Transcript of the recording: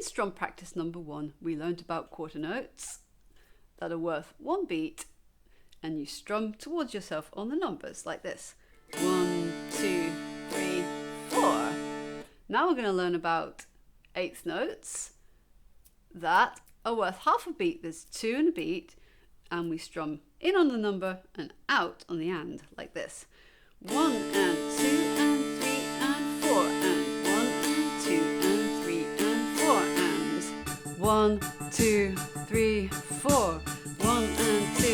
strum practice number 1, we learned about quarter notes that are worth 1 beat, and you strum towards yourself on the numbers like this. 1, 2, 3, 4. Now we're going to learn about eighth notes that are worth half a beat. There's 2 in a beat, and we strum in on the number and out on the and like this. 1 and 2 and 3 and 4 and 1 and 2 and 3 and 4 and 1, 2, 3, 4. 1 and 2